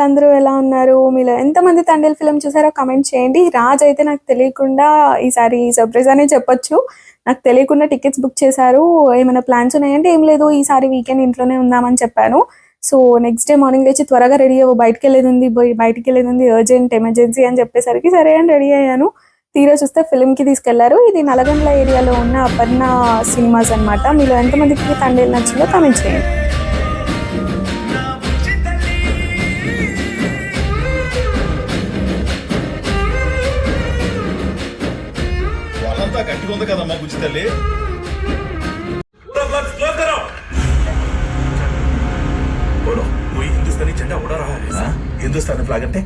అందరూ ఎలా ఉన్నారు? మీలో ఎంతమంది 'తండేల్' ఫిల్మ్ చూసారో కామెంట్ చేయండి. రాజ్ అయితే నాకు తెలియకుండా ఈసారి సర్ప్రైజ్ అనే చెప్పొచ్చు. నాకు తెలియకుండా టికెట్స్ బుక్ చేశారు. ఏమైనా ప్లాన్స్ ఉన్నాయంటే, "ఏం లేదు ఈసారి వీకెండ్ ఇంట్లోనే ఉందామని" చెప్పాను. సో, నెక్స్ట్ డే మార్నింగ్ లేచి త్వరగా రెడీ అవ్వు బయటికెళ్ళేదుంది అర్జెంట్ ఎమర్జెన్సీ అని చెప్పేసరికి సరే అని రెడీ అయ్యాను. తీరా చూస్తే ఫిల్మ్‌కి తీసుకెళ్లారు. ఇది నల్లగొండల ఏరియాలో ఉన్న అపర్ణ సినిమాస్ అన్నమాట. మీలో ఎంతమందికి 'తండేల్' నచ్చిందో కామెంట్ చేయండి. వాళ్ళంతా గట్టిగా ఉంది కదమ్మా బుజ్జి తల్లి. हिंदुस्तानी झंडा उड़ा रहा है। हिंदुस्तानी फ्लैग అంటే